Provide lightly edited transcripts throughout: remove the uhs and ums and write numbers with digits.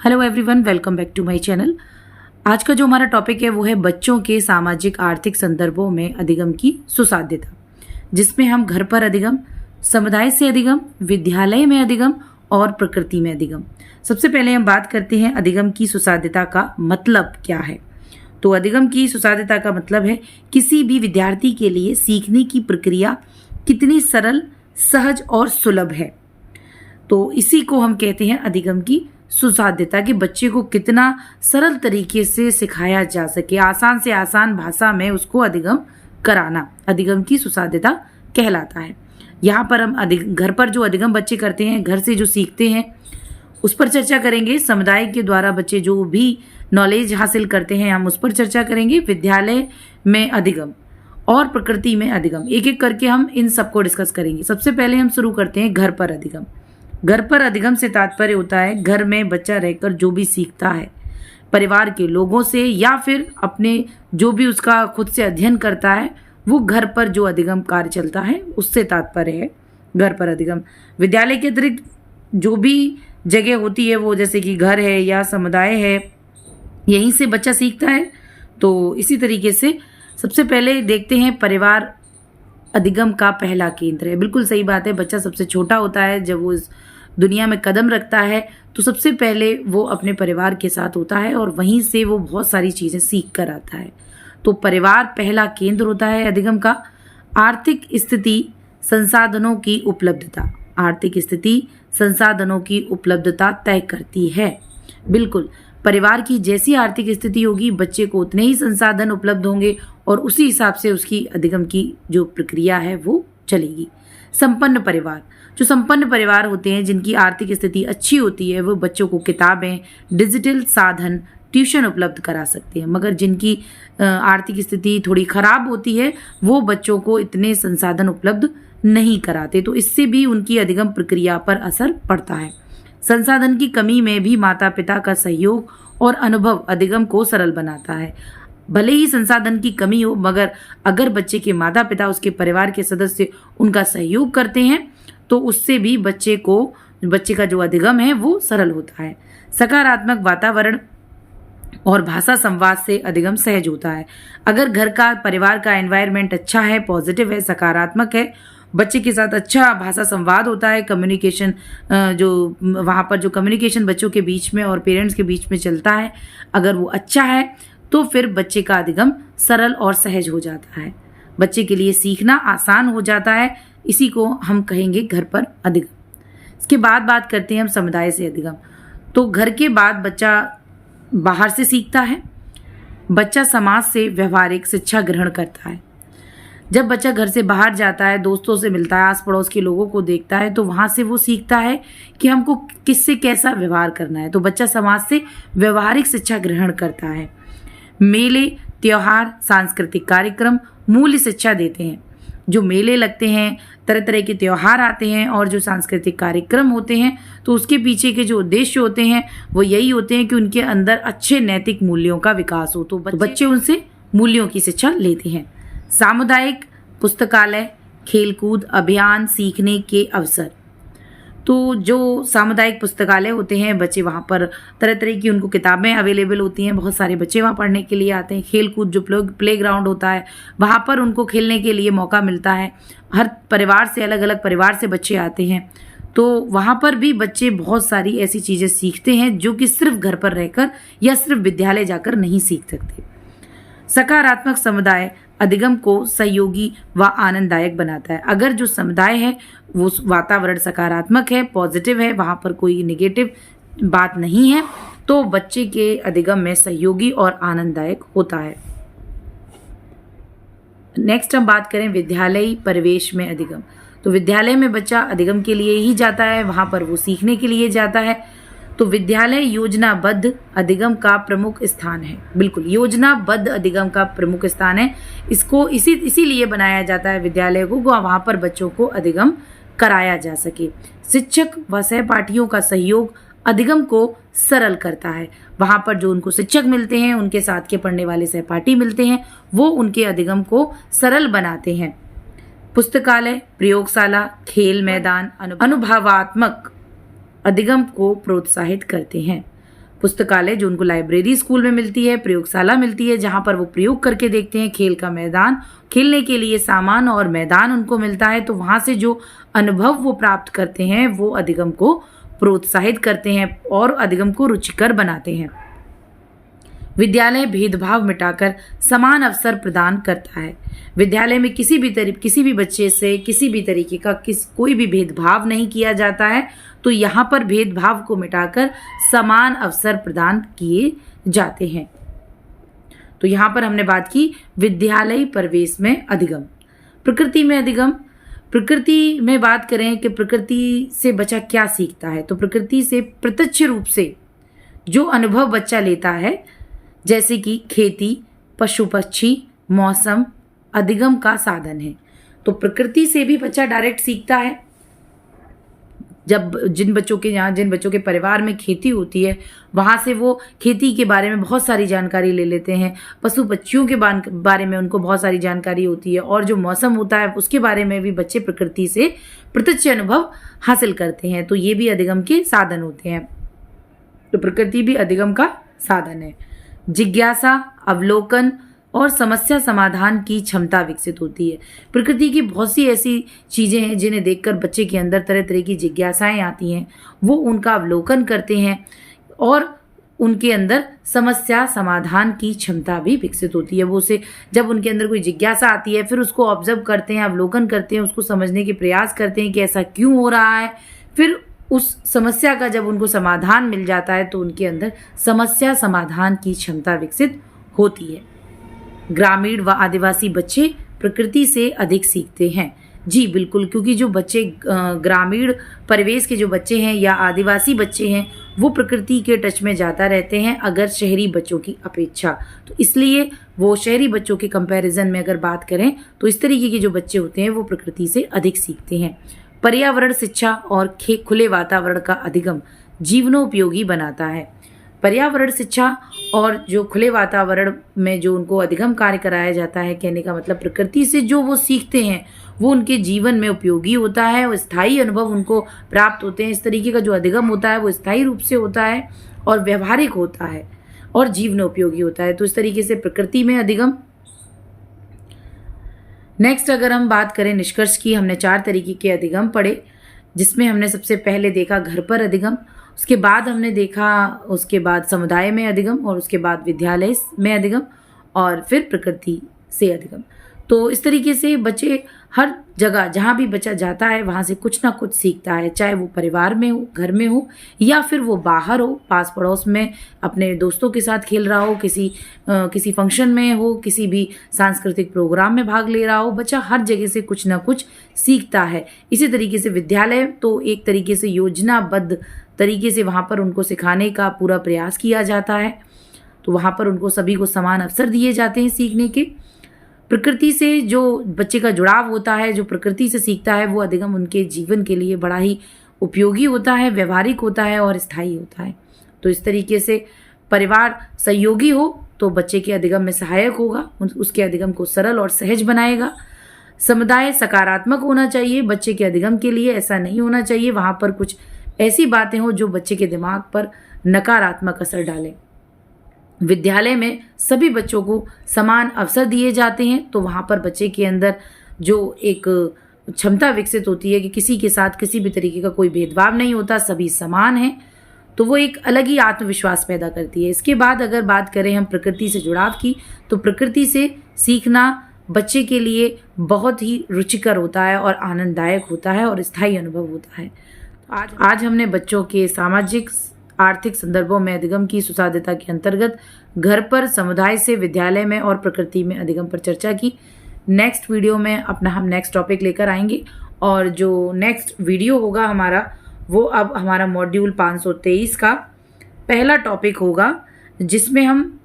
Hello everyone, welcome back to my channel. आज का जो हमारा टॉपिक है वो है बच्चों के सामाजिक आर्थिक संदर्भों में अधिगम की सुसाध्यता, जिसमें हम घर पर अधिगम, समुदाय से अधिगम, विद्यालय में अधिगम और प्रकृति में अधिगम। सबसे पहले हम बात करते हैं अधिगम की सुसाध्यता का मतलब क्या है। तो अधिगम की सुसाध्यता का मतलब है किसी भी विद्यार्थी के लिए सीखने की प्रक्रिया कितनी सरल, सहज और सुलभ है। तो इसी को हम कहते हैं अधिगम की सुसाध्यता, कि बच्चे को कितना सरल तरीके से सिखाया जा सके, आसान से आसान भाषा में उसको अधिगम कराना अधिगम की सुसाध्यता कहलाता है। यहाँ पर हम घर पर जो अधिगम बच्चे करते हैं, घर से जो सीखते हैं, उस पर चर्चा करेंगे। समुदाय के द्वारा बच्चे जो भी नॉलेज हासिल करते हैं, हम उस पर चर्चा करेंगे। विद्यालय में अधिगम और प्रकृति में अधिगम, एक एक करके हम इन सबको डिस्कस करेंगे। सबसे पहले हम शुरू करते हैं घर पर अधिगम। घर पर अधिगम से तात्पर्य होता है घर में बच्चा रहकर जो भी सीखता है, परिवार के लोगों से या फिर अपने जो भी उसका खुद से अध्ययन करता है, वो घर पर जो अधिगम कार्य चलता है उससे तात्पर्य है घर पर अधिगम। विद्यालय के अतिरिक्त जो भी जगह होती है, वो जैसे कि घर है या समुदाय है, यहीं से बच्चा सीखता है। तो इसी तरीके से सबसे पहले देखते हैं परिवार अधिगम का पहला केंद्र है। बिल्कुल सही बात है। बच्चा सबसे छोटा होता है, जब वो इस दुनिया में कदम रखता है तो सबसे पहले वो अपने परिवार के साथ होता है और वहीं से वो बहुत सारी चीज़ें सीख कर आता है। तो परिवार पहला केंद्र होता है अधिगम का। आर्थिक स्थिति, संसाधनों की उपलब्धता, आर्थिक स्थिति संसाधनों की उपलब्धता तय करती है। बिल्कुल, परिवार की जैसी आर्थिक स्थिति होगी, बच्चे को उतने ही संसाधन उपलब्ध होंगे और उसी हिसाब से उसकी अधिगम की जो प्रक्रिया है वो चलेगी। संपन्न परिवार, जो संपन्न परिवार होते हैं, जिनकी आर्थिक स्थिति अच्छी होती है, वो बच्चों को किताबें, डिजिटल साधन, ट्यूशन उपलब्ध करा सकते हैं। मगर जिनकी आर्थिक स्थिति थोड़ी खराब होती है, वो बच्चों को इतने संसाधन उपलब्ध नहीं कराते। तो इससे भी उनकी अधिगम प्रक्रिया पर असर पड़ता है। संसाधन की कमी में भी माता पिता का सहयोग और अनुभव अधिगम को सरल बनाता है। भले ही संसाधन की कमी हो, मगर अगर बच्चे के माता पिता, उसके परिवार के सदस्य उनका सहयोग करते हैं तो उससे भी बच्चे का जो अधिगम है वो सरल होता है। सकारात्मक वातावरण और भाषा संवाद से अधिगम सहज होता है। अगर घर का, परिवार का एनवायरनमेंट अच्छा है, पॉजिटिव है, सकारात्मक है, बच्चे के साथ अच्छा भाषा संवाद होता है, कम्युनिकेशन, जो वहाँ पर जो कम्युनिकेशन बच्चों के बीच में और पेरेंट्स के बीच में चलता है, अगर वो अच्छा है तो फिर बच्चे का अधिगम सरल और सहज हो जाता है। बच्चे के लिए सीखना आसान हो जाता है। इसी को हम कहेंगे घर पर अधिगम। इसके बाद बात करते हैं हम समुदाय से अधिगम। तो घर के बाद बच्चा बाहर से सीखता है। बच्चा समाज से व्यवहारिक शिक्षा ग्रहण करता है। जब बच्चा घर से बाहर जाता है, दोस्तों से मिलता है, आस पड़ोस के लोगों को देखता है, तो वहाँ से वो सीखता है कि हमको किससे कैसा व्यवहार करना है। तो बच्चा समाज से व्यवहारिक शिक्षा ग्रहण करता है। मेले, त्योहार, सांस्कृतिक कार्यक्रम मूल्य शिक्षा देते हैं। जो मेले लगते हैं, तरह तरह के त्योहार आते हैं और जो सांस्कृतिक कार्यक्रम होते हैं, तो उसके पीछे के जो उद्देश्य होते हैं वो यही होते हैं कि उनके अंदर अच्छे नैतिक मूल्यों का विकास हो। तो बच्चे उनसे मूल्यों की शिक्षा लेते हैं। सामुदायिक पुस्तकालय, खेलकूद, अभियान, सीखने के अवसर। तो जो सामुदायिक पुस्तकालय होते हैं, बच्चे वहाँ पर तरह तरह की उनको किताबें अवेलेबल होती हैं, बहुत सारे बच्चे वहाँ पढ़ने के लिए आते हैं। खेलकूद, जो प्ले ग्राउंड होता है, वहाँ पर उनको खेलने के लिए मौका मिलता है। हर परिवार से, अलग अलग परिवार से बच्चे आते हैं, तो वहाँ पर भी बच्चे बहुत सारी ऐसी चीज़ें सीखते हैं जो कि सिर्फ घर पर रहकर या सिर्फ विद्यालय जाकर नहीं सीख सकते। सकारात्मक समुदाय अधिगम को सहयोगी व आनंददायक बनाता है। अगर जो समुदाय है वो वातावरण सकारात्मक है, पॉजिटिव है, वहाँ पर कोई नेगेटिव बात नहीं है, तो बच्चे के अधिगम में सहयोगी और आनंददायक होता है। नेक्स्ट हम बात करें विद्यालयी परिवेश में अधिगम। तो विद्यालय में बच्चा अधिगम के लिए ही जाता है, वहाँ पर वो सीखने के लिए जाता है। तो विद्यालय योजनाबद्ध अधिगम का प्रमुख स्थान है। बिल्कुल, योजनाबद्ध अधिगम का प्रमुख स्थान है। इसको इसीलिए बनाया जाता है विद्यालय को, वहाँ पर बच्चों को अधिगम कराया जा सके। शिक्षक व सहपाठियों का सहयोग अधिगम को सरल करता है। वहाँ पर जो उनको शिक्षक मिलते हैं, उनके साथ के पढ़ने वाले सहपाठी मिलते हैं, वो उनके अधिगम को सरल बनाते हैं। पुस्तकालय, प्रयोगशाला, खेल मैदान अनुभवात्मक अधिगम को प्रोत्साहित करते हैं। पुस्तकालय जो उनको लाइब्रेरी स्कूल में मिलती है, प्रयोगशाला मिलती है जहाँ पर वो प्रयोग करके देखते हैं, खेल का मैदान, खेलने के लिए सामान और मैदान उनको मिलता है। तो वहाँ से जो अनुभव वो प्राप्त करते हैं वो अधिगम को प्रोत्साहित करते हैं और अधिगम को रुचिकर बनाते हैं। विद्यालय भेदभाव मिटाकर समान अवसर प्रदान करता है। विद्यालय में किसी भी बच्चे से किसी भी तरीके का कोई भी भेदभाव नहीं किया जाता है। तो यहाँ पर भेदभाव को मिटाकर समान अवसर प्रदान किए जाते हैं। तो यहाँ पर हमने बात की विद्यालय परिवेश में अधिगम। प्रकृति में अधिगम, प्रकृति में बात करें कि प्रकृति से बच्चा क्या सीखता है, तो प्रकृति से प्रत्यक्ष रूप से जो अनुभव बच्चा लेता है, जैसे कि खेती, पशु पक्षी, मौसम, अधिगम का साधन है। तो प्रकृति से भी बच्चा डायरेक्ट सीखता है। जब जिन बच्चों के परिवार में खेती होती है, वहाँ से वो खेती के बारे में बहुत सारी जानकारी ले लेते हैं। पशु पक्षियों के बारे में उनको बहुत सारी जानकारी होती है, और जो मौसम होता है उसके बारे में भी बच्चे प्रकृति से प्रत्यक्ष अनुभव हासिल करते हैं। तो ये भी अधिगम के साधन होते हैं। तो प्रकृति भी अधिगम का साधन है। जिज्ञासा, अवलोकन और समस्या समाधान की क्षमता विकसित होती है। प्रकृति की बहुत सी ऐसी चीजें हैं जिन्हें देखकर बच्चे के अंदर तरह तरह की जिज्ञासाएं आती हैं। वो उनका अवलोकन करते हैं और उनके अंदर समस्या समाधान की क्षमता भी विकसित होती है। वो उसे जब उनके अंदर कोई जिज्ञासा आती है, फिर उसको ऑब्जर्व करते हैं, अवलोकन करते हैं, उसको समझने के प्रयास करते हैं कि ऐसा क्यों हो रहा है। फिर उस समस्या का जब उनको समाधान मिल जाता है तो उनके अंदर समस्या समाधान की क्षमता विकसित होती है। ग्रामीण व आदिवासी बच्चे प्रकृति से अधिक सीखते हैं। जी बिल्कुल, क्योंकि जो बच्चे ग्रामीण परिवेश के जो बच्चे हैं या आदिवासी बच्चे हैं वो प्रकृति के टच में ज़्यादा रहते हैं अगर शहरी बच्चों की अपेक्षा। तो इसलिए वो शहरी बच्चों के कंपैरिजन में अगर बात करें तो इस तरीके के जो बच्चे होते हैं वो प्रकृति से अधिक सीखते हैं। पर्यावरण शिक्षा और खुले वातावरण का अधिगम जीवनोपयोगी बनाता है। पर्यावरण शिक्षा और जो खुले वातावरण में जो उनको अधिगम कार्य कराया जाता है, कहने का मतलब प्रकृति से जो वो सीखते हैं वो उनके जीवन में उपयोगी होता है और स्थायी अनुभव उनको प्राप्त होते हैं। इस तरीके का जो अधिगम होता है वो स्थायी रूप से होता है और व्यवहारिक होता है और जीवनोपयोगी होता है। तो इस तरीके से प्रकृति में अधिगम। नेक्स्ट अगर हम बात करें निष्कर्ष की, हमने 4 तरीके के अधिगम पढ़े, जिसमें हमने सबसे पहले देखा घर पर अधिगम, उसके बाद हमने देखा उसके बाद समुदाय में अधिगम, और उसके बाद विद्यालय में अधिगम, और फिर प्रकृति से अधिगम। तो इस तरीके से बच्चे हर जगह जहाँ भी बच्चा जाता है वहाँ से कुछ ना कुछ सीखता है, चाहे वो परिवार में हो, घर में हो, या फिर वो बाहर हो, पास पड़ोस में अपने दोस्तों के साथ खेल रहा हो, किसी फंक्शन में हो, किसी भी सांस्कृतिक प्रोग्राम में भाग ले रहा हो। बच्चा हर जगह से कुछ ना कुछ सीखता है। इसी तरीके से विद्यालय तो एक तरीके से योजनाबद्ध तरीके से वहाँ पर उनको सिखाने का पूरा प्रयास किया जाता है। तो वहाँ पर उनको सभी को समान अवसर दिए जाते हैं सीखने के। प्रकृति से जो बच्चे का जुड़ाव होता है, जो प्रकृति से सीखता है, वो अधिगम उनके जीवन के लिए बड़ा ही उपयोगी होता है, व्यवहारिक होता है और स्थायी होता है। तो इस तरीके से परिवार सहयोगी हो तो बच्चे के अधिगम में सहायक होगा, उसके अधिगम को सरल और सहज बनाएगा। समुदाय सकारात्मक होना चाहिए बच्चे के अधिगम के लिए, ऐसा नहीं होना चाहिए वहाँ पर कुछ ऐसी बातें हो जो बच्चे के दिमाग पर नकारात्मक असर डालें। विद्यालय में सभी बच्चों को समान अवसर दिए जाते हैं, तो वहाँ पर बच्चे के अंदर जो एक क्षमता विकसित होती है कि किसी के साथ किसी भी तरीके का कोई भेदभाव नहीं होता, सभी समान हैं, तो वो एक अलग ही आत्मविश्वास पैदा करती है। इसके बाद अगर बात करें हम प्रकृति से जुड़ाव की, तो प्रकृति से सीखना बच्चे के लिए बहुत ही रुचिकर होता है और आनंददायक होता है और स्थायी अनुभव होता है। आज हमने बच्चों के सामाजिक आर्थिक संदर्भों में अधिगम की सुसाध्यता के अंतर्गत घर पर, समुदाय से, विद्यालय में और प्रकृति में अधिगम पर चर्चा की। नेक्स्ट वीडियो में हम नेक्स्ट टॉपिक लेकर आएंगे, और जो नेक्स्ट वीडियो होगा हमारा वो अब हमारा मॉड्यूल 523 का पहला टॉपिक होगा, जिसमें हम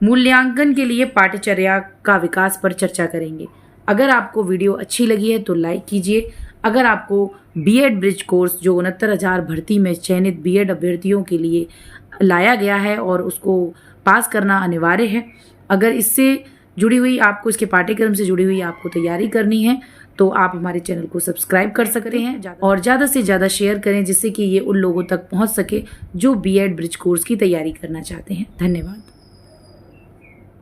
मूल्यांकन के लिए पाठ्यचर्या का विकास पर चर्चा करेंगे। अगर आपको वीडियो अच्छी लगी है तो लाइक कीजिए। अगर आपको बीएड ब्रिज कोर्स जो 69,000 भर्ती में चयनित बीएड अभ्यर्थियों के लिए लाया गया है और उसको पास करना अनिवार्य है, अगर इससे जुड़ी हुई आपको, इसके पाठ्यक्रम से जुड़ी हुई आपको तैयारी करनी है तो आप हमारे चैनल को सब्सक्राइब कर सकते हैं और ज़्यादा से ज़्यादा शेयर करें जिससे कि ये उन लोगों तक पहुंच सके जो बीएड ब्रिज कोर्स की तैयारी करना चाहते हैं। धन्यवाद।